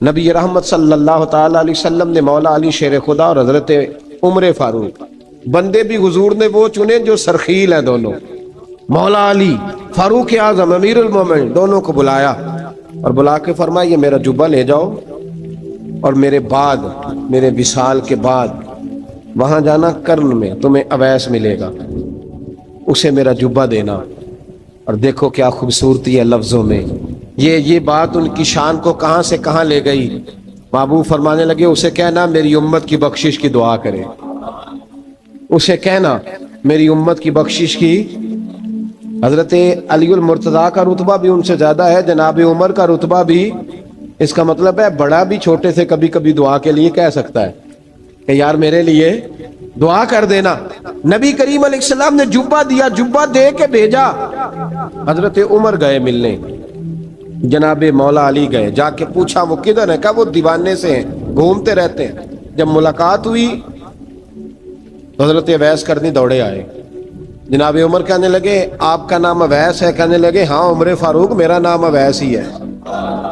نبی رحمت صلی اللہ تعالی علیہ وسلم نے مولا علی شیر خدا اور حضرت عمر فاروق، بندے بھی حضور نے وہ چنے جو سرخیل ہیں دونوں، مولا علی فاروق اعظم امیر المومنین، دونوں کو بلایا اور بلا کے فرمایا یہ میرا جبہ لے جاؤ اور میرے بعد، میرے وصال کے بعد وہاں جانا کرن میں تمہیں اویس ملے گا، اسے میرا جبہ دینا۔ اور دیکھو کیا خوبصورتی ہے لفظوں میں، یہ بات ان کی شان کو کہاں سے کہاں لے گئی۔ محبوب فرمانے لگے اسے کہنا میری امت کی بخشش کی دعا کرے، اسے کہنا میری امت کی بخشش کی۔ حضرت علی المرتضیٰ کا رتبہ بھی ان سے زیادہ ہے، جناب عمر کا رتبہ بھی، اس کا مطلب ہے بڑا بھی چھوٹے سے کبھی کبھی دعا کے لیے کہہ سکتا ہے کہ یار میرے لیے دعا کر دینا۔ نبی کریم علیہ السلام نے جبہ دیا، جبہ دے کے بھیجا۔ حضرت عمر گئے ملنے، جناب مولا علی گئے، جا کے پوچھا وہ کدھر ہے، کہا وہ دیوانے سے ہیں، گھومتے رہتے ہیں۔ جب ملاقات ہوئی تو حضرت اویس کرنی دوڑے آئے، جناب عمر کہنے لگے آپ کا نام اویس ہے؟ کہنے لگے ہاں عمر فاروق میرا نام اویس ہی ہے۔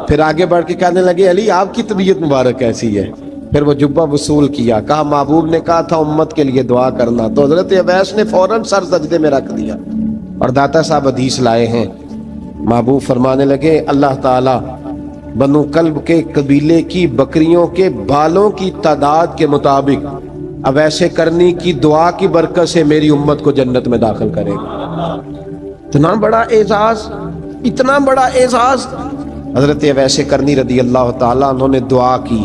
پھر آگے بڑھ کے کہنے لگے علی آپ کی طبیعت مبارک کیسی ہے؟ پھر وہ جبہ وصول کیا، کہا محبوب نے کہا تھا امت کے لیے دعا کرنا، تو حضرت اویس نے فوراً سر سجدے میں رکھ دیا۔ اور داتا صاحب حدیث لائے ہیں، محبوب فرمانے لگے اللہ تعالیٰ بنو کلب کے قبیلے کی بکریوں کے بالوں کی تعداد کے مطابق اویس کرنی کی دعا کی برکت سے میری امت کو جنت میں داخل کرے گا۔ اتنا بڑا اعزاز، اتنا بڑا اعزاز۔ حضرت اویس کرنی رضی اللہ تعالیٰ انہوں نے دعا کی،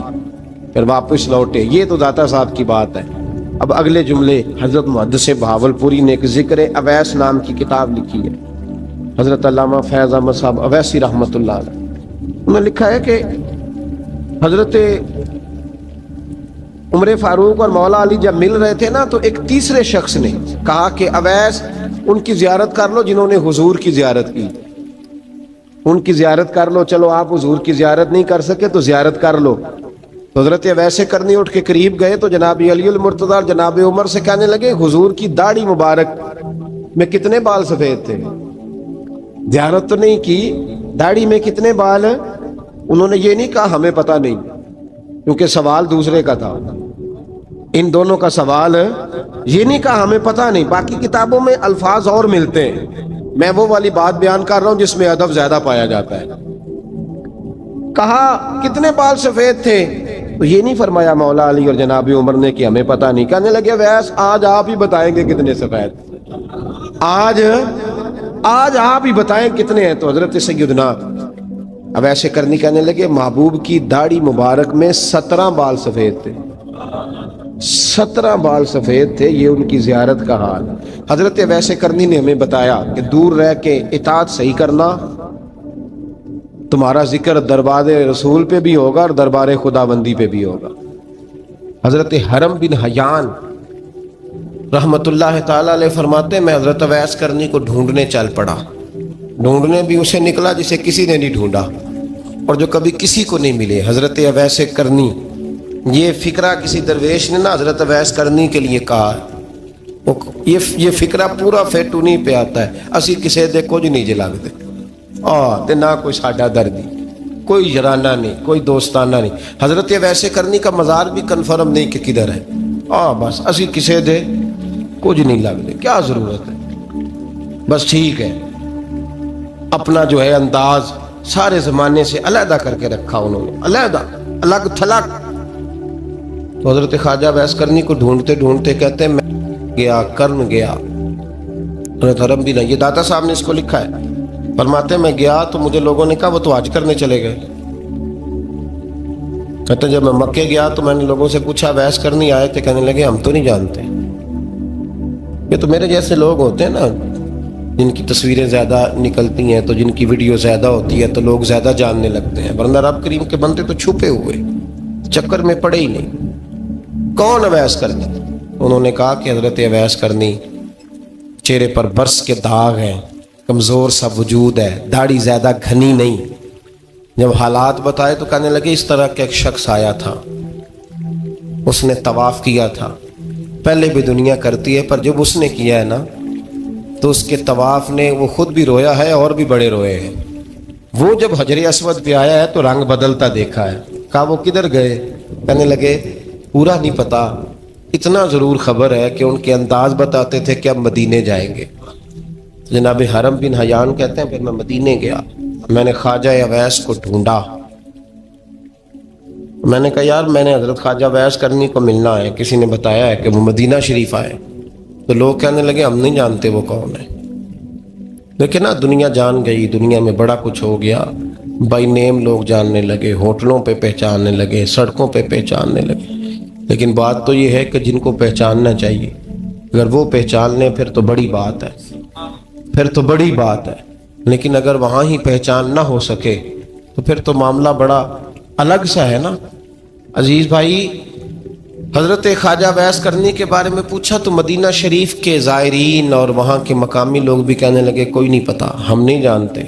پھر واپس لوٹے۔ یہ تو داتا صاحب کی بات ہے۔ اب اگلے جملے حضرت محدث بہاولپوری نے ایک ذکر اویس نام کی کتاب لکھی ہے، حضرت علامہ فیض احمد صاحب اویسی رحمۃ اللہ علیہ، انہوں نے لکھا ہے کہ حضرت عمر فاروق اور مولا علی جب مل رہے تھے نا تو ایک تیسرے شخص نے کہا کہ اویس ان کی زیارت کر لو جنہوں نے حضور کی زیارت کی، ان کی زیارت کر لو، چلو آپ حضور کی زیارت نہیں کر سکے تو زیارت کر لو۔ تو حضرت اویس کرنی اٹھ کے قریب گئے تو جناب علی المرتضیٰ اور جناب عمر سے کہنے لگے حضور کی داڑھی مبارک میں کتنے بال سفید تھے؟ زیارت تو نہیں کی، داڑھی میں کتنے بال؟ انہوں نے یہ نہیں کہا ہمیں پتہ نہیں، کیونکہ سوال دوسرے کا تھا۔ ان دونوں کا سوال یہ نہیں کہا ہمیں پتہ نہیں، باقی کتابوں میں الفاظ اور ملتے ہیں، میں وہ والی بات بیان کر رہا ہوں جس میں ادب زیادہ پایا جاتا ہے۔ کہا کتنے بال سفید تھے؟ تو یہ نہیں فرمایا مولا علی اور جناب عمر نے کہ ہمیں پتہ نہیں، کہنے لگے ویس آج آپ ہی بتائیں گے کتنے سفید، آج آپ ہی بتائیں کتنے ہیں۔ تو حضرت سیدنا اویس کرنی کہنے لگے محبوب کی داڑھی مبارک میں 17 بال سفید تھے، 17 بال سفید تھے، یہ ان کی زیارت کا حال۔ حضرت اویس کرنی نے ہمیں بتایا کہ دور رہ کے اطاعت صحیح کرنا، تمہارا ذکر دربار رسول پہ بھی ہوگا اور دربار خداوندی پہ بھی ہوگا۔ حضرت حرم بن حیان رحمت اللہ تعالی علیہ فرماتے ہیں میں حضرت اویس کرنی کو ڈھونڈنے چل پڑا، ڈھونڈنے بھی اسے نکلا جسے کسی نے نہیں ڈھونڈا اور جو کبھی کسی کو نہیں ملے۔ حضرت اویس کرنی، یہ فکرہ کسی درویش نے نا حضرت اویس کرنی کے لیے کہا، یہ فکرہ پورا فیٹونی پہ آتا ہے، اسی کسی دے کچھ نہیں جے لگتے، تے نہ کوئی ساڈا دردی، کوئی یارانہ نہیں، کوئی دوستانہ نہیں۔ حضرت اویس کرنی کا مزار بھی کنفرم نہیں کہ کدھر ہے، بس اسی کسی دے کچھ نہیں لگتے، کیا ضرورت ہے، بس ٹھیک ہے۔ اپنا جو ہے انداز سارے زمانے سے علیحدہ کر کے رکھا انہوں نے، علیحدہ، الگ تھلگ۔ تو حضرت خواجہ اویس کرنی کو ڈھونڈتے ڈھونڈتے کہتے ہیں میں گیا، کرن گیا، حضرت حرم بھی نہیں، یہ داتا صاحب نے اس کو لکھا ہے، فرماتے ہیں میں گیا تو مجھے لوگوں نے کہا وہ تو حج کرنے چلے گئے۔ کہتے ہیں جب میں مکے گیا تو میں نے لوگوں سے پوچھا اویس کرنی آئے تھے؟ کہنے لگے ہم تو نہیں جانتے۔ یہ تو میرے جیسے لوگ ہوتے ہیں نا جن کی تصویریں زیادہ نکلتی ہیں تو جن کی ویڈیو زیادہ ہوتی ہے تو لوگ زیادہ جاننے لگتے ہیں، ورنہ رب کریم کے بندے تو چھپے ہوئے چکر میں پڑے ہی نہیں۔ کون اویس کرنی؟ انہوں نے کہا کہ حضرت اویس کرنی، چہرے پر برس کے داغ ہیں، کمزور سا وجود ہے، داڑھی زیادہ گھنی نہیں۔ جب حالات بتائے تو کہنے لگے اس طرح کا ایک شخص آیا تھا، اس نے طواف کیا تھا، پہلے بھی دنیا کرتی ہے پر جب اس نے کیا ہے نا تو اس کے طواف نے وہ خود بھی رویا ہے اور بھی بڑے روئے ہیں۔ وہ جب حجر اسود پہ آیا ہے تو رنگ بدلتا دیکھا ہے، کہا وہ کدھر گئے؟ کہنے لگے پورا نہیں پتا، اتنا ضرور خبر ہے کہ ان کے انداز بتاتے تھے کہ اب مدینے جائیں گے۔ جناب حرم بن حیان کہتے ہیں پھر میں مدینے گیا، میں نے خواجہ اویس کو ڈھونڈا، میں نے کہا یار میں نے حضرت خواجہ اویس کرنی کو ملنا ہے، کسی نے بتایا ہے کہ وہ مدینہ شریف آئے، تو لوگ کہنے لگے ہم نہیں جانتے وہ کون ہے۔ لیکن نا دنیا جان گئی، دنیا میں بڑا کچھ ہو گیا، بائی نیم لوگ جاننے لگے، ہوٹلوں پہ پہچاننے لگے، سڑکوں پہ پہچاننے لگے، لیکن بات تو یہ ہے کہ جن کو پہچاننا چاہیے اگر وہ پہچان لیں پھر تو بڑی بات ہے، پھر تو بڑی بات ہے، لیکن اگر وہاں ہی پہچان نہ ہو سکے تو پھر تو معاملہ بڑا الگ سا ہے نا۔ عزیز بھائی، حضرت خواجہ اویس کرنی کے بارے میں پوچھا تو مدینہ شریف کے زائرین اور وہاں کے مقامی لوگ بھی کہنے لگے کوئی نہیں پتا، ہم نہیں جانتے،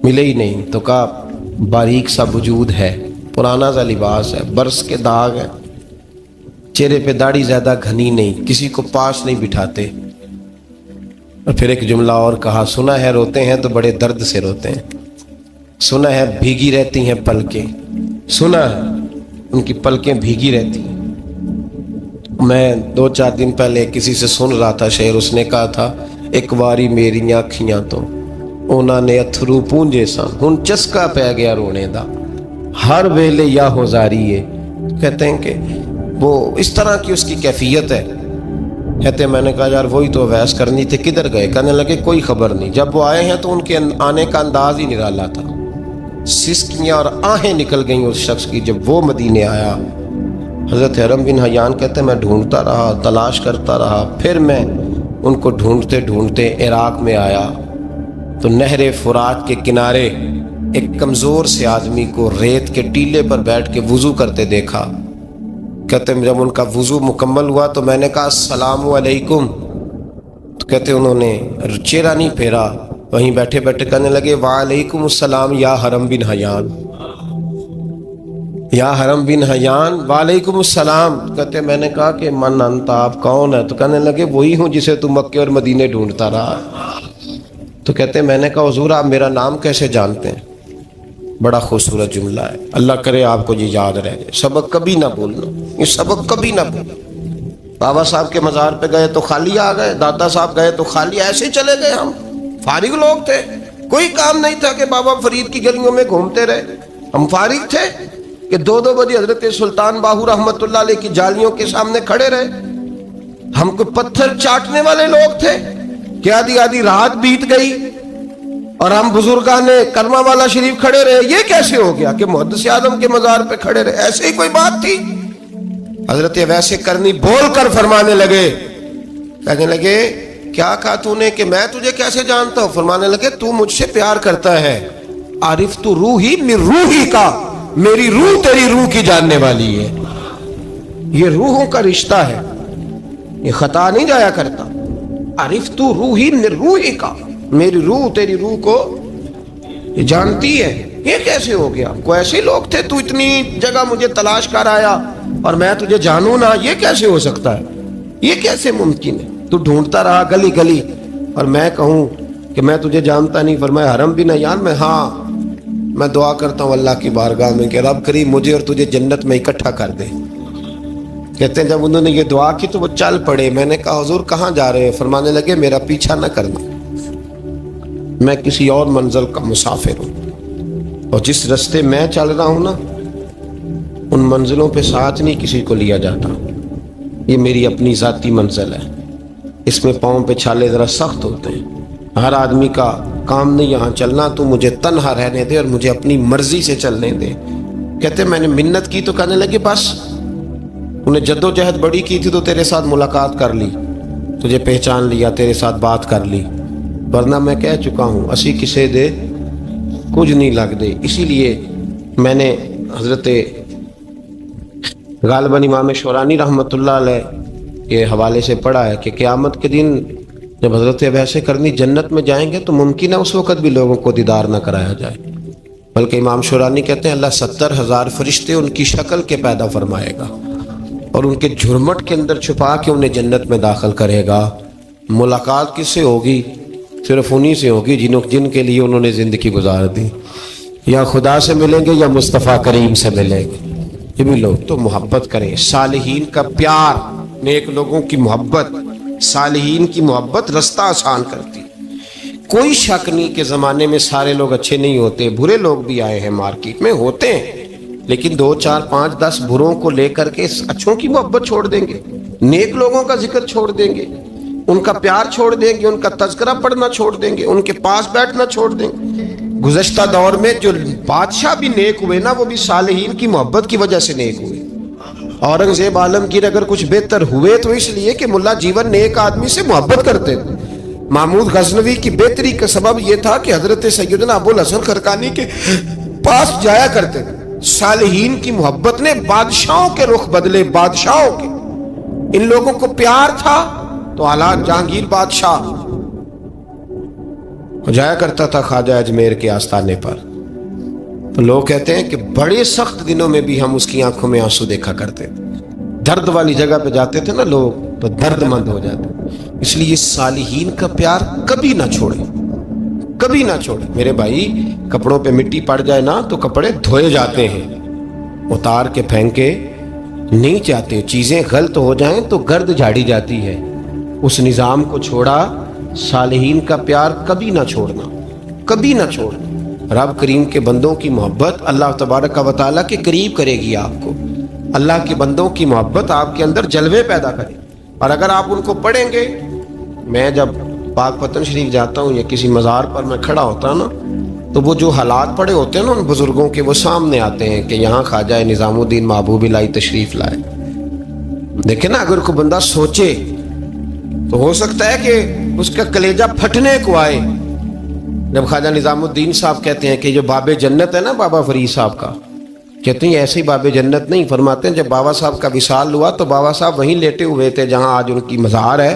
ملے ہی نہیں۔ تو کہا باریک سا وجود ہے، پرانا سا لباس ہے، برس کے داغ ہے، چہرے پہ داڑھی زیادہ گھنی نہیں، کسی کو پاس نہیں بٹھاتے۔ اور پھر ایک جملہ اور کہا، سنا ہے روتے ہیں تو بڑے درد سے روتے ہیں، سنا ہے بھیگی رہتی ہیں پلکیں، سنا ہے ان کی پلکیں بھیگی رہتی ہیں۔ میں 2-4 دن پہلے کسی سے سن رہا تھا شعر، اس نے کہا تھا ایک واری میریاں اکھیاں تو انہوں نے اتھرو پونجے سن، ہن چسکا پہ گیا رونے دا، ہر ویلے یا ہوزاری ہے۔ کہتے ہیں کہ وہ اس طرح کی اس کی کیفیت ہے۔ کہتے ہیں میں نے کہا یار وہی تو اویس کرنی تھے، کدھر گئے؟ کہنے لگے کوئی خبر نہیں، جب وہ آئے ہیں تو ان کے آنے کا انداز ہی نرالا تھا، سسکیاں اور آہیں نکل گئیں اس شخص کی جب وہ مدینے آیا۔ حضرت حرم بن حیان کہتے ہیں میں ڈھونڈتا رہا، تلاش کرتا رہا، پھر میں ان کو ڈھونڈتے ڈھونڈتے عراق میں آیا تو نہر فرات کے کنارے ایک کمزور سے آدمی کو ریت کے ٹیلے پر بیٹھ کے وضو کرتے دیکھا۔ کہتے ہیں جب ان کا وضو مکمل ہوا تو میں نے کہا السلام علیکم، تو کہتے ہیں انہوں نے چہرہ نہیں پھیرا، وہیں بیٹھے بیٹھے کہنے لگے وعلیکم السلام یا حرم بن حیان، یا حرم بن حیان وعلیکم السلام۔ کہتے میں نے کہا کہ من انت، آپ کون ہے؟ تو کہنے لگے وہی ہوں جسے تو مکے اور مدینے ڈھونڈتا رہا۔ تو کہتے میں نے کہا حضور آپ میرا نام کیسے جانتے ہیں؟ بڑا خوبصورت جملہ ہے، اللہ کرے آپ کو یہ یاد رہ جائے، سبق کبھی نہ بھولنا، یہ سبق کبھی نہ بھولنا۔ بابا صاحب کے مزار پہ گئے تو خالی آ گئے، دادا صاحب گئے تو خالی ایسے چلے گئے، ہم فارغ لوگ تھے، کوئی کام نہیں تھا کہ بابا فرید کی گلیوں میں گھومتے رہے، ہم فارغ تھے کہ 2 بجے حضرت سلطان باہو رحمت اللہ علیہ کی جالیوں کے سامنے کھڑے رہے۔ ہم کو پتھر چاٹنے والے لوگ تھے کہ آدھی رات بیت گئی اور ہم بزرگان کرما والا شریف کھڑے رہے۔ یہ کیسے ہو گیا کہ محدث اعظم کے مزار پہ کھڑے رہے؟ ایسے ہی کوئی بات تھی؟ حضرت ویسے کرنی بول کر فرمانے لگے، کہنے لگے کیا کہا تو نے کہ میں تجھے کیسے جانتا ہوں؟ فرمانے لگے تو مجھ سے پیار کرتا ہے، عارف تو روحی من روحی کا، میری روح تیری روح کی جاننے والی ہے۔ یہ روحوں کا رشتہ ہے، یہ خطا نہیں جایا کرتا۔ عارف تو روحی من روحی کا، میری روح تیری روح کو جانتی ہے۔ یہ کیسے ہو گیا؟ کوئی ایسے لوگ تھے تو اتنی جگہ مجھے تلاش کر آیا اور میں تجھے جانوں نہ؟ یہ کیسے ہو سکتا ہے؟ یہ کیسے ممکن ہے؟ تو ڈھونڈتا رہا گلی گلی اور میں کہوں کہ میں تجھے جانتا نہیں؟ فرمایا حرم بن حیان میں، ہاں میں دعا کرتا ہوں اللہ کی بارگاہ میں کہ رب کریم مجھے اور تجھے جنت میں اکٹھا کر دے۔ کہتے ہیں جب انہوں نے یہ دعا کی تو وہ چل پڑے۔ میں نے کہا حضور کہاں جا رہے ہیں؟ فرمانے لگے میرا پیچھا نہ کرنا، میں کسی اور منزل کا مسافر ہوں، اور جس رستے میں چل رہا ہوں نا ان منزلوں پہ ساتھ نہیں کسی کو لیا جاتا، یہ میری اپنی ذاتی منزل ہے، اس میں پاؤں پہ چھالے ذرا سخت ہوتے ہیں، ہر آدمی کا کام نہیں یہاں چلنا، تو مجھے تنہا رہنے دے اور مجھے اپنی مرضی سے چلنے دے۔ کہتے میں نے منت کی تو کہنے لگے بس انہیں جد و جہد بڑی کی تھی تو تیرے ساتھ ملاقات کر لی، تجھے پہچان لیا، تیرے ساتھ بات کر لی، ورنہ میں کہہ چکا ہوں اسی کسے دے کچھ نہیں لگ دے۔ اسی لیے میں نے حضرت غالباً امام شورانی رحمۃ اللہ علیہ کے حوالے سے پڑھا ہے کہ قیامت کے دن جب حضرت ویسے کرنی جنت میں جائیں گے تو ممکن ہے اس وقت بھی لوگوں کو دیدار نہ کرایا جائے، بلکہ امام شورانی کہتے ہیں اللہ 70,000 فرشتے ان کی شکل کے پیدا فرمائے گا اور ان کے جھرمٹ کے اندر چھپا کے انہیں جنت میں داخل کرے گا۔ ملاقات کس سے ہوگی؟ صرف انہی سے ہوگی جن کے لیے انہوں نے زندگی گزار دی۔ یا خدا سے ملیں گے یا مصطفیٰ کریم سے ملیں گے. یہ بھی لوگ تو محبت کریں. صالحین کا پیار، نیک لوگوں کی محبت، صالحین کی محبت رستہ آسان کرتی. کوئی شک نہیں کہ زمانے میں سارے لوگ اچھے نہیں ہوتے، برے لوگ بھی آئے ہیں مارکیٹ میں، ہوتے ہیں، لیکن 2 4 5 10 بروں کو لے کر کے اچھوں کی محبت چھوڑ دیں گے، نیک لوگوں کا ذکر چھوڑ دیں گے، ان کا پیار چھوڑ دیں گے، ان کا تذکرہ پڑھنا چھوڑ دیں گے، ان کے پاس بیٹھنا چھوڑ دیں گے. گزشتہ دور میں جو بادشاہ بھی نیک ہوئے نا، وہ بھی صالحین کی محبت کی وجہ سے نیک ہوئے. اورنگزیب عالمگیر اگر کچھ بہتر ہوئے تو اس لیے کہ ملا جیون نیک آدمی سے محبت کرتے تھے. محمود غزنوی کی بہتری کا سبب یہ تھا کہ حضرت سیدنا ابوالحسن خرقانی کے پاس جایا کرتے تھے. صالحین کی محبت نے بادشاہوں کے رخ بدلے، بادشاہوں کے. ان لوگوں کو پیار تھا تو حالات جہانگیر بادشاہ جایا کرتا تھا خواجہ اجمیر کے آستانے پر، تو لوگ کہتے ہیں کہ بڑے سخت دنوں میں بھی ہم اس کی آنکھوں میں آنسو دیکھا کرتے تھے. درد والی جگہ پہ جاتے تھے نا لوگ تو درد مند ہو جاتے. اس لیے صالحین کا پیار کبھی نہ چھوڑے، کبھی نہ چھوڑے. میرے بھائی، کپڑوں پہ مٹی پڑ جائے نا تو کپڑے دھوئے جاتے ہیں، اتار کے پھینکے نہیں چاہتے. چیزیں غلط ہو جائیں تو گرد جھاڑی جاتی ہے. اس نظام کو چھوڑا. صالحین کا پیار کبھی نہ چھوڑنا، کبھی نہ چھوڑنا. رب کریم کے بندوں کی محبت اللہ تبارک و تعالیٰ کے قریب کرے گی آپ کو. اللہ کے بندوں کی محبت آپ کے اندر جلوے پیدا کرے. اور اگر آپ ان کو پڑھیں گے، میں جب پاک پتن شریف جاتا ہوں یا کسی مزار پر میں کھڑا ہوتا ہوں نا، تو وہ جو حالات پڑے ہوتے ہیں نا ان بزرگوں کے، وہ سامنے آتے ہیں کہ یہاں خواجہ نظام الدین محبوب الہی تشریف لائے. دیکھیں نا، اگر کوئی بندہ سوچے تو ہو سکتا ہے کہ اس کا کلیجہ پھٹنے کو آئے جب خواجہ نظام الدین صاحب کہتے ہیں کہ جو باب جنت ہے نا بابا فرید صاحب کا، کہتے ہیں ایسے ہی باب جنت نہیں. فرماتے ہیں جب بابا صاحب کا وصال ہوا تو بابا صاحب وہیں لیٹے ہوئے تھے جہاں آج ان کی مزار ہے،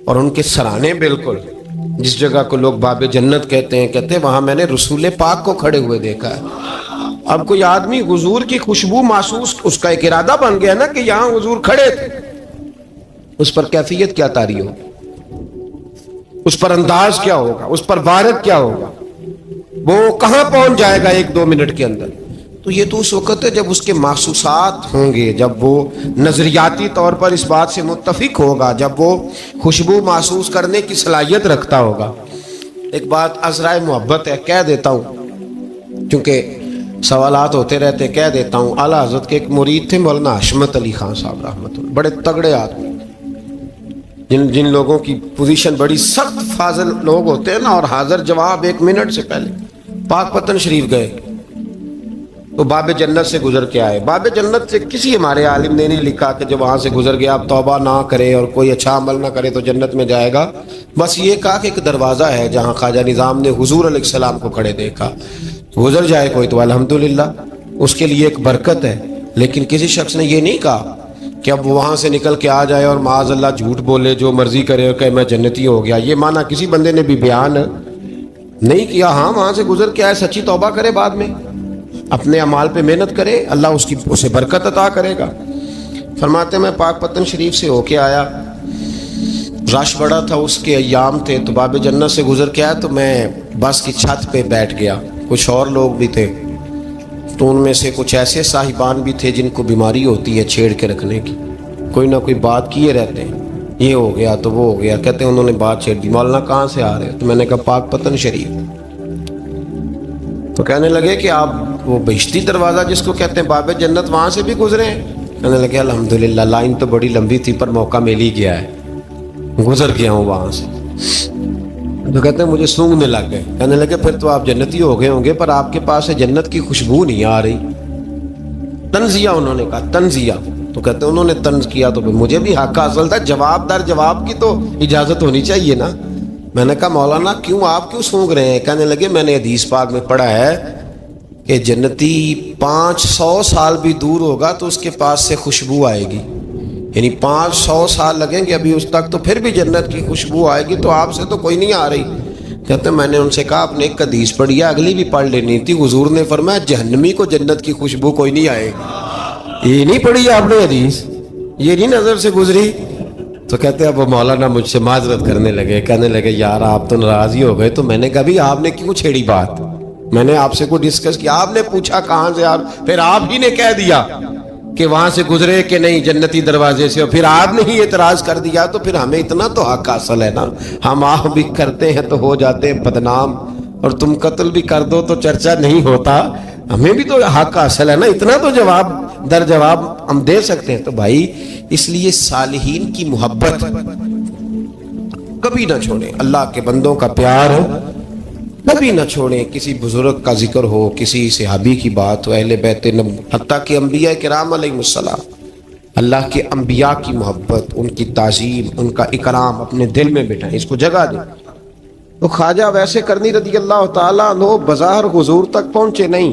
اور ان کے سرانے بالکل جس جگہ کو لوگ باب جنت کہتے ہیں، کہتے ہیں وہاں میں نے رسول پاک کو کھڑے ہوئے دیکھا ہے. اب کوئی آدمی حضور کی خوشبو محسوس، اس کا ایک ارادہ بن گیا نا کہ یہاں حضور کھڑے تھے، اس پر کیفیت کیا طاری ہو، اس پر انداز کیا ہوگا، اس پر وارد کیا ہوگا، وہ کہاں پہنچ جائے گا 1 2 منٹ کے اندر. تو یہ تو اس وقت ہے جب اس کے محسوسات ہوں گے، جب وہ نظریاتی طور پر اس بات سے متفق ہوگا، جب وہ خوشبو محسوس کرنے کی صلاحیت رکھتا ہوگا. ایک بات عذرائے محبت ہے، کہہ دیتا ہوں کیونکہ سوالات ہوتے رہتے، کہہ دیتا ہوں. اعلیٰ حضرت کے ایک مرید تھے مولانا حشمت علی خان صاحب رحمۃ اللہ، بڑے تگڑے آدمی، جن لوگوں کی پوزیشن بڑی سخت فاضل لوگ ہوتے ہیں نا، اور حاضر جواب 1 منٹ سے پہلے. پاک پتن شریف گئے تو باب جنت سے گزر کے آئے. باب جنت سے کسی ہمارے عالم نے نہیں لکھا کہ جب وہاں سے گزر گیا اب توبہ نہ کرے اور کوئی اچھا عمل نہ کرے تو جنت میں جائے گا. بس یہ کہا کہ ایک دروازہ ہے جہاں خواجہ نظام نے حضور علیہ السلام کو کھڑے دیکھا، گزر جائے کوئی تو الحمدللہ اس کے لیے ایک برکت ہے. لیکن کسی شخص نے یہ نہیں کہا کہ اب وہاں سے نکل کے آ جائے اور معاذ اللہ جھوٹ بولے، جو مرضی کرے اور کہ میں جنتی ہو گیا. یہ معنی کسی بندے نے بھی بیان نہیں کیا. ہاں، وہاں سے گزر کے آئے، سچی توبہ کرے، بعد میں اپنے اعمال پہ محنت کرے، اللہ اسے برکت عطا کرے گا. فرماتے میں پاک پتن شریف سے ہو کے آیا، رش بڑا تھا، اس کے ایام تھے، تو باب جنت سے گزر کے آیا تو میں بس کی چھت پہ بیٹھ گیا. کچھ اور لوگ بھی تھے، تو ان میں سے کچھ ایسے صاحبان بھی تھے جن کو بیماری ہوتی ہے چھیڑ کے رکھنے کی، کوئی نہ کوئی بات کیے رہتے ہیں، یہ ہو گیا تو وہ ہو گیا. کہتے ہیں انہوں نے بات چھیڑ دی، مولانا کہاں سے آ رہے؟ تو میں نے کہا پاک پتن شریف. تو کہنے لگے کہ آپ وہ بہشتی دروازہ جس کو کہتے ہیں باب جنت، وہاں سے بھی گزرے ہیں؟ کہنے لگے الحمدللہ، لائن تو بڑی لمبی تھی پر موقع مل ہی گیا ہے، گزر گیا ہوں وہاں سے. تو کہتے ہیں مجھے سونگنے لگ گئے. کہنے لگے پھر تو آپ جنتی ہو گئے ہوں گے، پر آپ کے پاس سے جنت کی خوشبو نہیں آ رہی. تنزیہ انہوں نے کہا، تنزیہ. تو کہتے ہیں انہوں نے طنز کیا تو مجھے بھی حق حاصل تھا، جواب در جواب کی تو اجازت ہونی چاہیے نا. میں نے کہا مولانا کیوں، آپ کیوں سونگ رہے ہیں؟ کہنے لگے میں نے حدیث پاک میں پڑھا ہے کہ جنتی 500 سال بھی دور ہوگا تو اس کے پاس سے خوشبو آئے گی، یعنی 500 سال لگیں گے ابھی اس تک، تو پھر بھی جنت کی خوشبو آئے گی. تو آپ سے تو کوئی نہیں آ رہی. کہتے ہیں میں نے ان سے کہا آپ نے ایک حدیث پڑھی ہے، اگلی بھی پڑھ لینی تھی. حضور نے فرمایا جہنمی کو جنت کی خوشبو کوئی نہیں آئے گی. یہ نہیں پڑھی آپ نے حدیث، یہ نہیں نظر سے گزری. تو کہتے ہیں اب وہ مولانا مجھ سے معذرت کرنے لگے، کہنے لگے یار آپ تو ناراض ہی ہو گئے. تو میں نے کہا بھی آپ نے کیوں چھیڑی بات؟ میں نے آپ سے کوئی ڈسکس کیا؟ آپ نے پوچھا کہاں سے، آپ پھر آپ ہی نے کہہ دیا کہ وہاں سے گزرے کہ نہیں جنتی دروازے سے، اور پھر آپ نے ہی اعتراض کر دیا، تو پھر ہمیں اتنا تو حق حاصل ہے نا، ہم آپ بھی کرتے ہیں تو ہو جاتے ہیں بدنام، اور تم قتل بھی کر دو تو چرچا نہیں ہوتا، ہمیں بھی تو حق حاصل ہے نا، اتنا تو جواب در جواب ہم دے سکتے ہیں۔ تو بھائی اس لیے صالحین کی محبت کبھی نہ چھوڑیں، اللہ کے بندوں کا پیار ہو کبھی نہ چھوڑیں، کسی بزرگ کا ذکر ہو، کسی صحابی کی بات ہو، اہل بیت نبی، حتیٰ کہ انبیاء کرام علیہ السلام، اللہ کے انبیاء کی محبت، ان کی تعظیم، ان کا اکرام اپنے دل میں بٹھائیں، اس کو جگہ دیں۔ تو خواجہ ویسے کرنی رضی اللہ تعالیٰ عنہ بظاہر حضور تک پہنچے نہیں،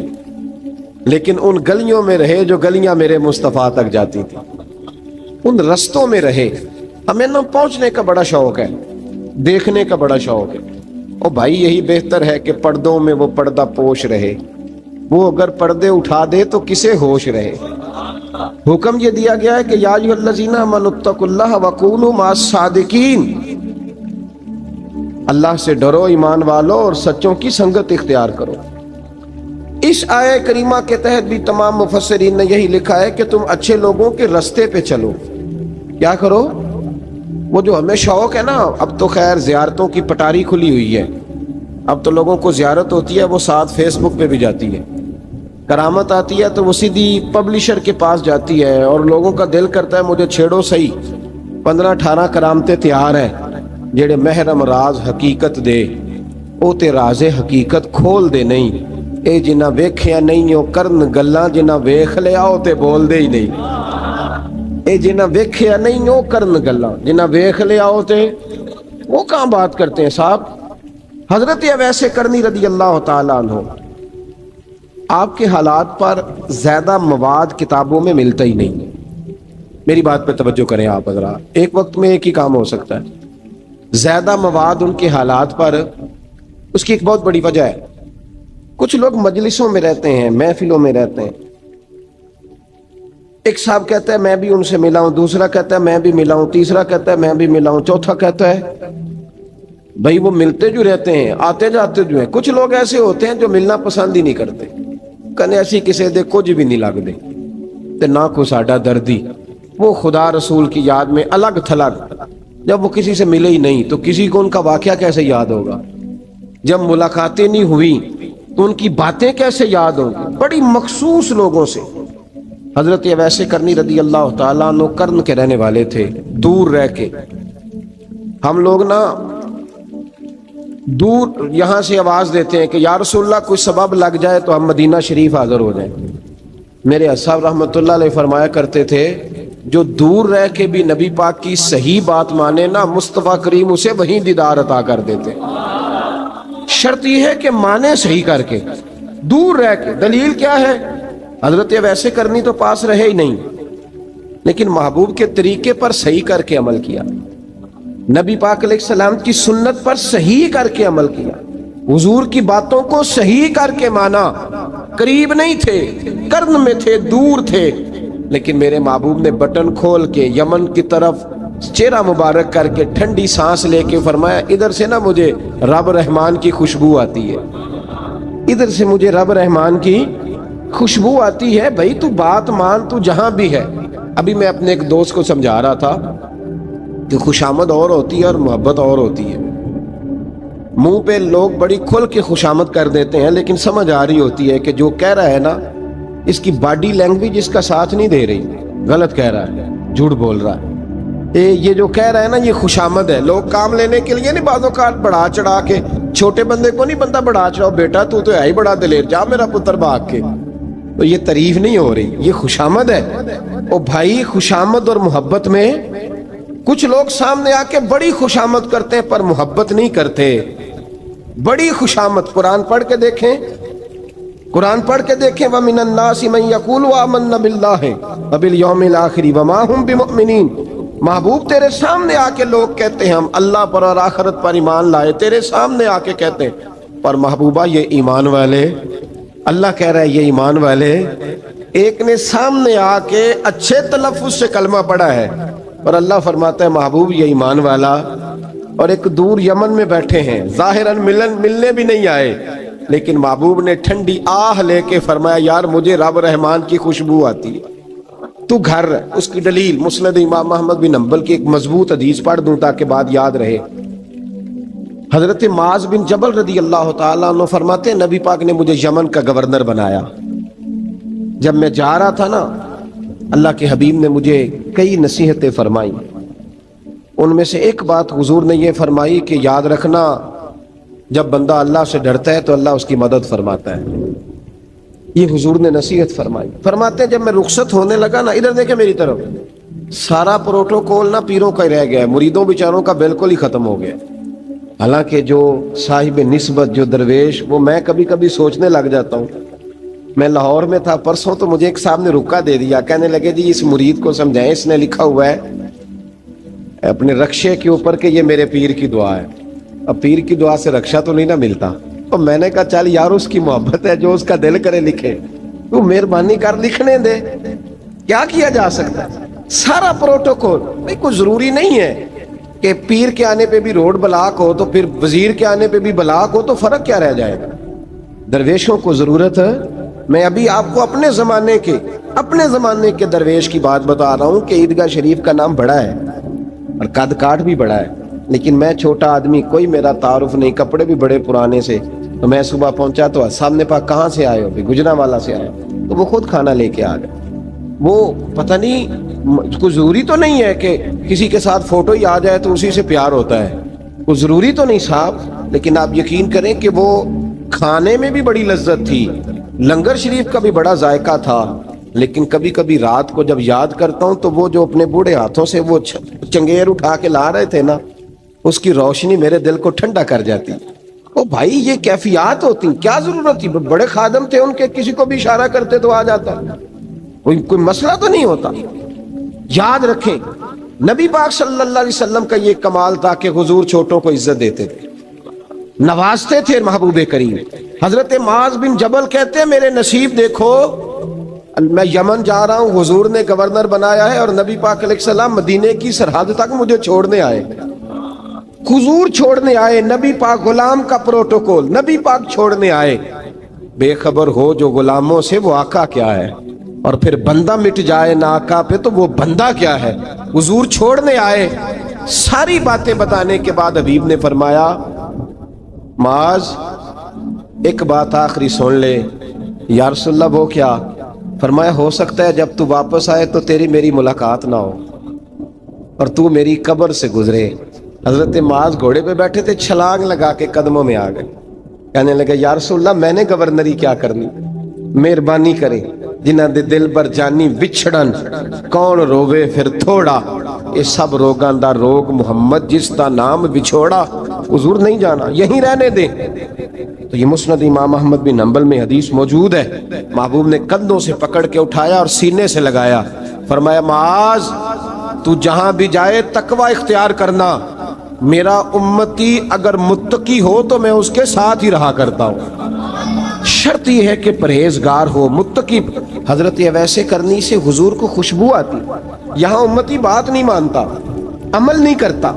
لیکن ان گلیوں میں رہے جو گلیاں میرے مصطفیٰ تک جاتی تھی، ان رستوں میں رہے۔ ہمیں نہ پہنچنے کا بڑا شوق ہے، دیکھنے کا بڑا شوق ہے، اور بھائی یہی بہتر ہے کہ پردوں میں وہ پردہ پوش رہے، وہ اگر پردے اٹھا دے تو کسے ہوش رہے۔ حکم یہ دیا گیا ہے کہ یا ایھا الذین آمنوا اتقوا اللہ وکونوا مع الصادقین، اللہ سے ڈرو ایمان والو اور سچوں کی سنگت اختیار کرو۔ اس آیہ کریمہ کے تحت بھی تمام مفسرین نے یہی لکھا ہے کہ تم اچھے لوگوں کے رستے پہ چلو۔ کیا کرو؟ وہ جو ہمیں شوق ہے نا، اب تو خیر زیارتوں کی پٹاری کھلی ہوئی ہے، اب تو لوگوں کو زیارت ہوتی ہے وہ ساتھ فیس بک پہ بھی جاتی ہے، کرامت آتی ہے تو وہ سیدھی پبلشر کے پاس جاتی ہے، اور لوگوں کا دل کرتا ہے مجھے چھیڑو صحیح، 15-18 کرامتیں تیار ہیں، جڑے محرم راز حقیقت دے او تے راز حقیقت کھول دے نہیں، اے جنہ ویکھیا نہیں او کرن گلاں، جنہ ویکھ لیا او تے بول دے ہی نہیں، اے جنہ ویکھیا نہیں او کرن گلاں، جنہ ویکھ لیا او تے وہ کہاں بات کرتے ہیں صاحب۔ حضرت اویس کرنی رضی اللہ تعالیٰ عنہ، آپ کے حالات پر زیادہ مواد کتابوں میں ملتا ہی نہیں، میری بات پہ توجہ کریں آپ حضرات، ایک وقت میں ایک ہی کام ہو سکتا ہے، زیادہ مواد ان کے حالات پر، اس کی ایک بہت بڑی وجہ ہے، کچھ لوگ مجلسوں میں رہتے ہیں، محفلوں میں رہتے ہیں، ایک صاحب کہتا ہے میں بھی ان سے ملا ہوں، دوسرا کہتا ہے میں بھی ملا ہوں، تیسرا کہتا ہے میں بھی ملا ہوں، چوتھا کہتا ہے بھائی وہ ملتے جو رہتے ہیں آتے جاتے جو ہیں۔ کچھ لوگ ایسے ہوتے ہیں جو ملنا پسند ہی نہیں کرتے، کنے ایسی کسی دے کچھ بھی نہیں لگ دے تے نہ کو ساڈا دردی، وہ خدا رسول کی یاد میں الگ تھلگ، جب وہ کسی سے ملے ہی نہیں تو کسی کو ان کا واقعہ کیسے یاد ہوگا، جب ملاقاتیں نہیں ہوئی تو ان کی باتیں کیسے یاد ہوں گی، بڑی مخصوص لوگوں سے۔ حضرت اویس کرنی رضی اللہ تعالیٰ عنہ کرن کے رہنے والے تھے، دور رہ کے، ہم لوگ نا دور یہاں سے آواز دیتے ہیں کہ یا رسول اللہ کوئی سبب لگ جائے تو ہم مدینہ شریف حاضر ہو جائیں۔ میرے اصحاب رحمۃ اللہ علیہ فرمایا کرتے تھے جو دور رہ کے بھی نبی پاک کی صحیح بات مانے نا، مصطفیٰ کریم اسے وہیں دیدار عطا کر دیتے، شرط یہ ہے کہ مانے صحیح کر کے، دور رہ کے۔ دلیل کیا ہے؟ حضرت اویس کرنی تو پاس رہے ہی نہیں، لیکن محبوب کے طریقے پر صحیح کر کے عمل کیا، نبی پاک علیہ السلام کی سنت پر صحیح کر کے عمل کیا، حضور کی باتوں کو صحیح کر کے مانا۔ قریب نہیں تھے، قرن میں تھے، دور تھے، لیکن میرے محبوب نے بٹن کھول کے یمن کی طرف چہرہ مبارک کر کے ٹھنڈی سانس لے کے فرمایا ادھر سے نا مجھے رب رحمان کی خوشبو آتی ہے، ادھر سے مجھے رب رحمان کی خوشبو آتی ہے، بھائی تو بات مان، تو جہاں بھی ہے۔ ابھی میں اپنے ایک دوست کو سمجھا رہا تھا کہ خوشامد اور ہوتی ہے اور محبت اور ہوتی ہے، منہ پہ لوگ بڑی کھل کے خوشامد کر دیتے ہیں، لیکن سمجھ آ رہی ہوتی ہے کہ جو کہہ رہا ہے نا اس کی باڈی لینگویج اس کا ساتھ نہیں دے رہی، غلط کہہ رہا ہے، جھوٹ بول رہا ہے، یہ جو کہہ رہا ہے نا یہ خوشامد ہے۔ لوگ کام لینے کے لیے نہیں بعض اوقات بڑھا چڑھا کے، چھوٹے بندے کو نہیں بندہ بڑھا چڑھاؤ، بیٹا تو ہے ہی بڑا دلیر، جا میرا پتر بھاگ کے، تو یہ تعریف نہیں ہو رہی، یہ خوشامد ہے۔ او بھائی خوشامد اور محبت میں کچھ لوگ سامنے آ کے بڑی خوشامد کرتے ہیں پر محبت نہیں کرتے، بڑی خوشامد۔ قرآن پڑھ کے دیکھیں، قرآن پڑھ کے دیکھیں وَمِنَ النَّاسِ مَن يَقُولُ آمَنَّا بِاللَّهِ وَبِالْيَوْمِ الْآخِرِ وَمَا هُمْ بِمُؤْمِنِينَ۔ محبوب تیرے سامنے آ کے لوگ کہتے ہیں ہم اللہ پر اور آخرت پر ایمان لائے، تیرے سامنے آ کے کہتے ہیں، پر محبوبہ یہ ایمان والے، اللہ کہہ رہا ہے یہ ایمان والے، ایک نے سامنے آ کے اچھے تلفظ سے کلمہ پڑھا ہے، اور اللہ فرماتا ہے محبوب یہ ایمان والا، اور ایک دور یمن میں بیٹھے ہیں، ظاہراً ملنے بھی نہیں آئے، لیکن محبوب نے ٹھنڈی آہ لے کے فرمایا یار مجھے رب رحمان کی خوشبو آتی ہے، تو گھر۔ اس کی دلیل مسند امام محمد بن حنبل کی ایک مضبوط حدیث پڑھ دوں تاکہ بات یاد رہے۔ حضرت معاذ بن جبل رضی اللہ تعالیٰ عنہ فرماتے ہیں نبی پاک نے مجھے یمن کا گورنر بنایا۔ جب میں جا رہا تھا نا، اللہ کے حبیب نے مجھے کئی نصیحتیں فرمائی، ان میں سے ایک بات حضور نے یہ فرمائی کہ یاد رکھنا جب بندہ اللہ سے ڈرتا ہے تو اللہ اس کی مدد فرماتا ہے۔ یہ حضور نے نصیحت فرمائی۔ فرماتے ہیں جب میں رخصت ہونے لگا نا، ادھر دیکھیں میری طرف، سارا پروٹوکول نا پیروں کا ہی رہ گیا ہے، مریدوں بیچاروں کا بالکل ہی ختم ہو گیا۔ حالانکہ جو صاحب نسبت جو درویش، وہ میں کبھی کبھی سوچنے لگ جاتا ہوں۔ میں لاہور میں تھا پرسوں، تو مجھے ایک صاحب نے رکا دے دیا، کہنے لگے جی اس مرید کو سمجھائیں، اس نے لکھا ہوا ہے اپنے رکشے کے اوپر کہ یہ میرے پیر کی دعا ہے۔ اب پیر کی دعا سے رکشہ تو نہیں نہ ملتا، تو میں نے کہا چل یار اس کی محبت ہے، جو اس کا دل کرے لکھے، تو مہربانی کر لکھنے دے، کیا کیا جا سکتا ہے۔ سارا پروٹوکول بھائی کوئی ضروری نہیں ہے کہ پیر کے آنے پہ بھی روڈ بلاک ہو تو پھر وزیر کے آنے پہ بھی بلاک ہو، تو فرق کیا رہ جائے گا۔ درویشوں کو ضرورت ہے۔ میں ابھی آپ کو اپنے زمانے کے درویش کی بات بتا رہا ہوں کہ عیدگاہ شریف کا نام بڑا ہے اور قد کاٹ بھی بڑا ہے، لیکن میں چھوٹا آدمی، کوئی میرا تعارف نہیں، کپڑے بھی بڑے پرانے سے۔ تو میں صبح پہنچا تو سامنے پاک کہاں سے آئے ہو؟ بھی گجرا والا سے آئے، تو وہ خود کھانا لے کے آ گئے۔ وہ پتہ نہیں، کوئی ضروری تو نہیں ہے کہ کسی کے ساتھ فوٹو ہی آ جائے تو اسی سے پیار ہوتا ہے، کوئی ضروری تو نہیں صاحب، لیکن آپ یقین کریں کہ وہ کھانے میں بھی بڑی لذت تھی، لنگر شریف کا بھی بڑا ذائقہ تھا۔ لیکن کبھی کبھی رات کو جب یاد کرتا ہوں تو وہ جو اپنے بوڑھے ہاتھوں سے وہ چنگیر اٹھا کے لا رہے تھے نا، اس کی روشنی میرے دل کو ٹھنڈا کر جاتی۔ او بھائی یہ کیفیات ہوتی، کیا ضرورت تھی؟ بڑے خادم تھے ان کے، کسی کو بھی اشارہ کرتے تو آ جاتا، کوئی مسئلہ تو نہیں ہوتا۔ یاد رکھیں نبی پاک صلی اللہ علیہ وسلم کا یہ کمال تھا کہ حضور چھوٹوں کو عزت دیتے تھے، نوازتے تھے محبوب کریم۔ حضرت معاذ بن جبل کہتے ہیں میرے نصیب دیکھو، میں یمن جا رہا ہوں، حضور نے گورنر بنایا ہے، اور نبی پاک علیہ السلام مدینے کی سرحد تک مجھے چھوڑنے آئے، حضور چھوڑنے آئے، نبی پاک غلام کا پروٹوکول، نبی پاک چھوڑنے آئے۔ بے خبر ہو جو غلاموں سے وہ آقا کیا ہے، اور پھر بندہ مٹ جائے نہ آقا پہ تو وہ بندہ کیا ہے۔ حضور چھوڑنے آئے، ساری باتیں بتانے کے بعد حبیب نے فرمایا معاذ ایک بات آخری سن لے۔ یا رسول اللہ وہ کیا؟ فرمایا ہو سکتا ہے جب تو واپس آئے تو تیری میری ملاقات نہ ہو اور تو میری قبر سے گزرے۔ حضرت معاذ گھوڑے پہ بیٹھے تھے، چھلانگ لگا کے قدموں میں آ گئے، کہنے لگے یا رسول اللہ میں نے گورنری کیا کرنی، مہربانی کرے، جنہاں دے دل بر جانی وچھڑن کون روے پھر تھوڑا، یہ سب روگاں دا روگ محمد جس دا نام بچھوڑا۔ حضور نہیں جانا، یہیں رہنے دیں۔ تو یہ مسند امام احمد بن حنبل میں حدیث موجود ہے۔ محبوب نے کندھوں سے پکڑ کے اٹھایا اور سینے سے لگایا، فرمایا معاذ تو جہاں بھی جائے تقوی اختیار کرنا، میرا امتی اگر متقی ہو تو میں اس کے ساتھ ہی رہا کرتا ہوں، شرط یہ ہے کہ پرہیزگار ہو، متقی۔ حضرت ویسے کرنی سے حضور کو خوشبو آتی۔ یہاں امتی بات نہیں مانتا، عمل نہیں کرتا،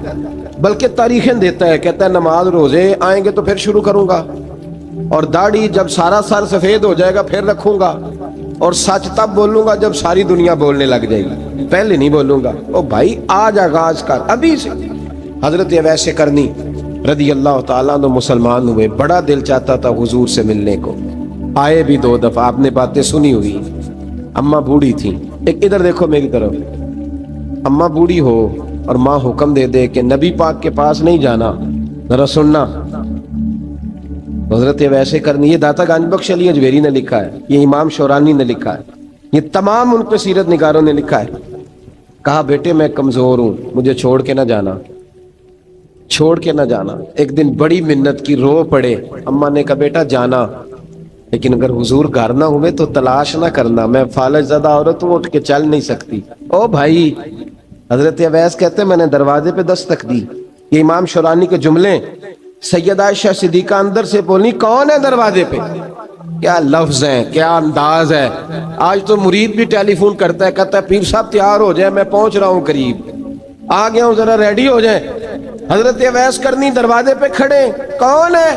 بلکہ تاریخیں دیتا ہے، کہتا ہے نماز روزے آئیں گے تو پھر شروع کروں گا، اور داڑھی جب سارا سر سفید ہو جائے گا پھر رکھوں گا، اور سچ تب بولوں گا جب ساری دنیا بولنے لگ جائے گی، پہلے نہیں بولوں گا۔ او بھائی آج آغاز کر ابھی سے۔ حضرت ویسے کرنی رضی اللہ تعالیٰ عنہ مسلمان ہوئے، بڑا دل چاہتا تھا حضور سے ملنے کو، آئے بھی 2 دفعہ، آپ نے باتیں سنی ہوئی۔ اماں بوڑھی تھی، ایک ادھر دیکھو میری طرف، اماں بوڑھی ہو اور ماں حکم دے دے کہ نبی پاک کے پاس نہیں جانا، ذرا سننا۔ حضرت ویسے کرنی، یہ داتا گنج بخش علی اجویری نے لکھا ہے، یہ امام شورانی نے لکھا ہے، یہ تمام ان پہ سیرت نگاروں نے لکھا ہے۔ کہا بیٹے میں کمزور ہوں، مجھے چھوڑ کے نہ جانا، چھوڑ کے نہ جانا۔ ایک دن بڑی منت کی، رو پڑے۔ اماں نے کہا بیٹا جانا، لیکن اگر حضور گھر نہ ہوئے تو تلاش نہ کرنا، میں فالج زدہ عورت ہوں، اٹھ کے چل نہیں سکتی۔ او بھائی، حضرت اویس کہتے ہیں میں نے دروازے پہ دستک دی، یہ امام شورانی کے جملے۔ سیدہ عائشہ صدیقہ اندر سے بولی کون ہے دروازے پہ؟ کیا لفظ ہیں، کیا انداز ہے۔ آج تو مرید بھی ٹیلی فون کرتا ہے، کہتا ہے پیر صاحب تیار ہو جائے، میں پہنچ رہا ہوں، قریب آ گیا ہوں، ذرا ریڈی ہو جائیں۔ حضرت اویس کرنی دروازے پہ کھڑے، کون ہے؟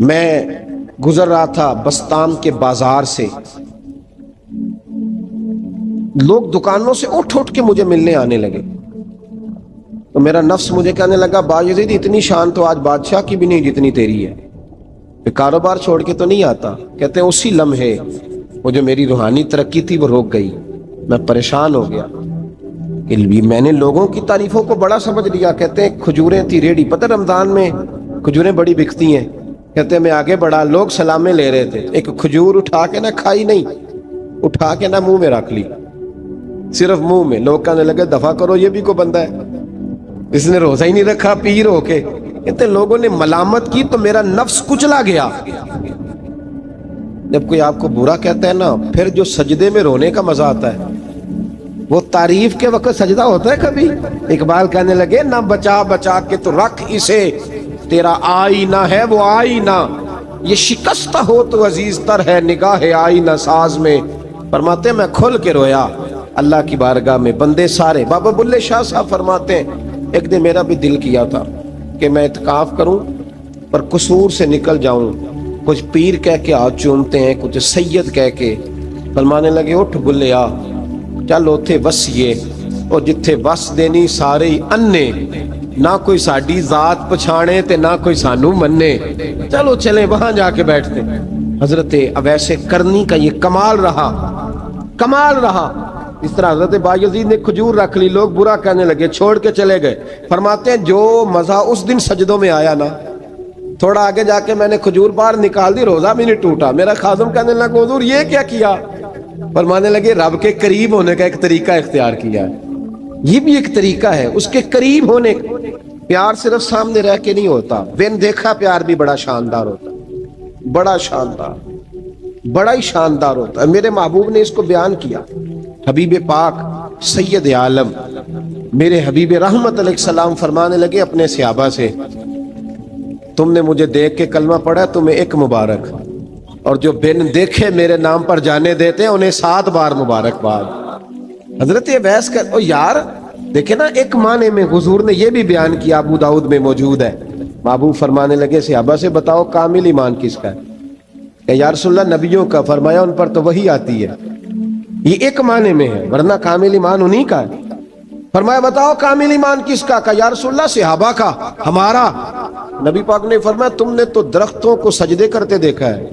میں گزر رہا تھا بستان کے بازار سے، لوگ دکانوں سے اٹھ اٹھ کے مجھے ملنے آنے لگے، تو میرا نفس مجھے کہنے لگا باجید اتنی شان تو آج بادشاہ کی بھی نہیں جتنی تیری ہے، کہ کاروبار چھوڑ کے تو نہیں آتا۔ کہتے ہیں اسی لمحے وہ جو میری روحانی ترقی تھی وہ روک گئی، میں پریشان ہو گیا کہ میں نے لوگوں کی تعریفوں کو بڑا سمجھ لیا۔ کہتے ہیں کھجوریں تھی ریڈی، پتہ رمضان میں کھجوریں بڑی بکتی ہیں، کہتے ہیں میں آگے بڑھا، لوگ سلامیں لے رہے تھے، ایک کھجور اٹھا کے نہ کھائی نہیں، اٹھا کے نہ منہ میں رکھ لی، صرف منہ میں۔ لوگ کہنے لگے دفع کرو، یہ بھی کوئی بندہ ہے، اس نے روزہ ہی نہیں رکھا، پیر ہو کے۔ کہتے ہیں لوگوں نے ملامت کی تو میرا نفس کچلا گیا۔ جب کوئی آپ کو برا کہتا ہے نا، پھر جو سجدے میں رونے کا مزہ آتا ہے، وہ تعریف کے وقت سجدہ ہوتا ہے کبھی؟ اقبال کہنے لگے نہ بچا بچا کے تو رکھ اسے، تیرا آئینہ ہے وہ آئینہ، یہ شکستہ ہو تو عزیز تر ہے نگاہ آئینہ ساز میں۔ فرماتے ہیں میں کھل کے رویا اللہ کی بارگاہ میں، بندے سارے۔ بابا بلے شاہ صاحب فرماتے ہیں ایک دن میرا بھی دل کیا تھا کہ میں اعتکاف کروں پر قصور سے نکل جاؤں، کچھ پیر کہہ کے ہاتھ چومتے ہیں، کچھ سید کہہ کے۔ فرمانے لگے اٹھ بلیا، چل اوتھے وسیے، اور جتھے وس دینی سارے ہی انے، نہ کوئی ساڈی ذات پچھانے تے نہ کوئی سانو مننے، چلو چلیں وہاں جا کے بیٹھتے۔ حضرت اویس کرنی کا یہ کمال رہا، کمال رہا۔ اس طرح حضرت بایزید نے کھجور رکھ لی، لوگ برا کہنے لگے، چھوڑ کے چلے گئے۔ فرماتے ہیں جو مزہ اس دن سجدوں میں آیا نا، تھوڑا آگے جا کے میں نے کھجور باہر نکال دی، روزہ بھی نہیں ٹوٹا۔ میرا خادم کہنے لگا حضور یہ کیا کیا؟ فرمانے لگے رب کے قریب ہونے کا ایک طریقہ اختیار کیا ہے، یہ بھی ایک طریقہ ہے اس کے قریب ہونے کا۔ پیار صرف سامنے رہ کے نہیں ہوتا، بن دیکھا پیار بھی بڑا شاندار ہوتا ہے، بڑا شاندار، بڑا ہی شاندار ہوتا ہے۔ میرے محبوب نے اس کو بیان کیا، حبیب پاک سید عالم میرے حبیب رحمت علیہ السلام فرمانے لگے اپنے صحابہ سے، تم نے مجھے دیکھ کے کلمہ پڑھا، تمہیں ایک مبارک، اور جو بن دیکھے میرے نام پر جانے دیتے ہیں انہیں 7 بار مبارکباد۔ حضرت اویس کا او یار دیکھیں نا، ایک معنی میں حضور نے یہ بھی بیان کیا، ابو داؤد میں موجود ہے۔ محبوب فرمانے لگے صحابہ سے بتاؤ کامل ایمان کس کا ہے؟ کہ یا رسول اللہ نبیوں کا۔ فرمایا ان پر تو وہی آتی ہے، یہ ایک معنی میں ہے، ورنہ کامل ایمان انہی کا ہے۔ فرمایا بتاؤ کامل ایمان کس کا؟ کہ یا رسول اللہ صحابہ کا، ہمارا۔ نبی پاک نے فرمایا تم نے تو درختوں کو سجدے کرتے دیکھا ہے،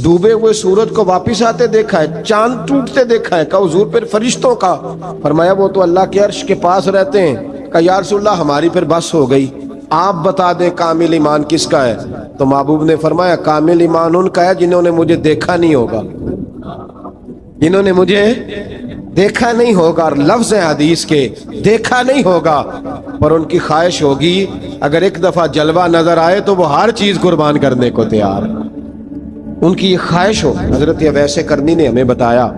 ڈوبے ہوئے سورج کو واپس آتے دیکھا ہے، چاند ٹوٹتے دیکھا ہے۔ کہا حضور پھر فرشتوں کا؟ فرمایا وہ تو اللہ کے عرش کے پاس رہتے ہیں۔ کہا یا رسول اللہ ہماری پھر بس ہو گئی، آپ بتا دیں کامل ایمان کس کا ہے؟ تو محبوب نے فرمایا کامل ایمان ان کا ہے جنہوں نے مجھے دیکھا نہیں ہوگا، جنہوں نے مجھے دیکھا نہیں ہوگا، اور لفظ حدیث کے دیکھا نہیں ہوگا، پر ان کی خواہش ہوگی اگر ایک دفعہ جلوہ نظر آئے تو وہ ہر چیز قربان کرنے کو تیار، ان کی یہ خواہش ہو۔ حضرت اویس کرنی نے ہمیں بتایا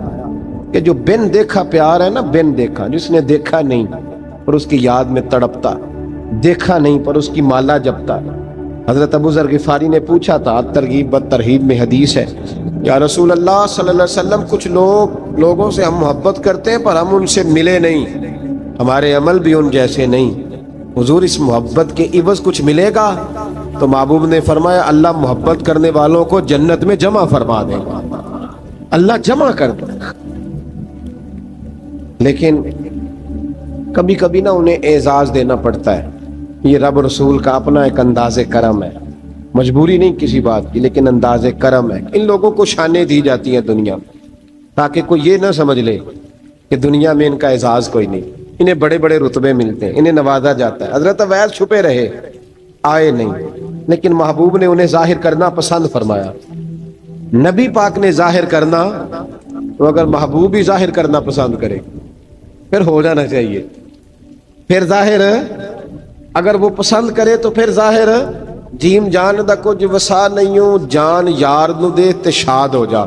کہ جو بن دیکھا پیار ہے نا، بن دیکھا، جس نے دیکھا نہیں پر اس کی یاد میں تڑپتا، دیکھا نہیں پر اس کی مالا جپتا۔ حضرت ابو ذر غفاری نے پوچھا تھا، ترغیب و ترہیب میں حدیث ہے، یا رسول اللہ صلی اللہ علیہ وسلم کچھ لوگوں سے ہم محبت کرتے ہیں پر ہم ان سے ملے نہیں، ہمارے عمل بھی ان جیسے نہیں، حضور اس محبت کے عوض کچھ ملے گا؟ تو محبوب نے فرمایا اللہ محبت کرنے والوں کو جنت میں جمع فرما دے گا، اللہ جمع کر دے گا۔ لیکن کبھی کبھی نا انہیں اعزاز دینا پڑتا ہے، یہ رب رسول کا اپنا ایک انداز کرم ہے، مجبوری نہیں کسی بات کی، لیکن انداز کرم ہے۔ ان لوگوں کو شانیں دی جاتی ہیں دنیا میں تاکہ کوئی یہ نہ سمجھ لے کہ دنیا میں ان کا اعزاز کوئی نہیں، انہیں بڑے بڑے رتبے ملتے ہیں، انہیں نوازا جاتا ہے۔ حضرت اویس چھپے رہے، آئے نہیں، لیکن محبوب نے انہیں ظاہر کرنا پسند فرمایا۔ نبی پاک نے ظاہر کرنا تو اگر محبوب ہی ظاہر کرنا پسند کرے پھر ہو جانا چاہیے، پھر ظاہر اگر وہ پسند کرے تو پھر ظاہر جیم جان دا کچھ وسا نہیں ہوں، جان یار نو دے تے شاد ہو جا،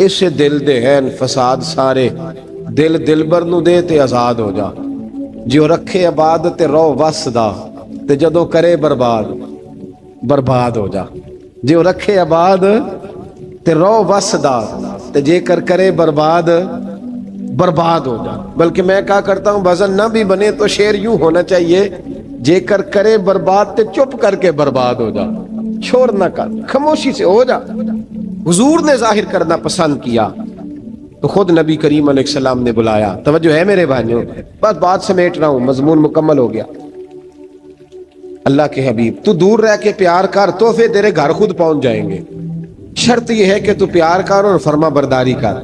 اس دل دے ہیں فساد سارے، دل دلبر نو دے تے آزاد ہو جا، جو رکھے آباد تے رو وس دا تے جدوں کرے برباد برباد ہو جا، جو رکھے آباد تے رو وس دا تے جے کر کرے برباد برباد ہو جا۔ بلکہ میں کہا کرتا ہوں بزن نہ بھی بنے تو شعر یوں ہونا چاہیے، جے کر کرے برباد تے چپ کر کے برباد ہو جا۔ شور نہ کر، خاموشی سے ہو جا۔ حضور نے ظاہر کرنا پسند کیا تو خود نبی کریم علیہ السلام نے بلایا۔ توجہ ہے میرے بھائیوں، بس بات سمیٹ رہا ہوں، مضمون مکمل ہو گیا۔ اللہ کے حبیب تو دور رہ کے پیار کر، تحفے تیرے گھر خود پہنچ جائیں گے، شرط یہ ہے کہ تو پیار کر اور فرما برداری کر۔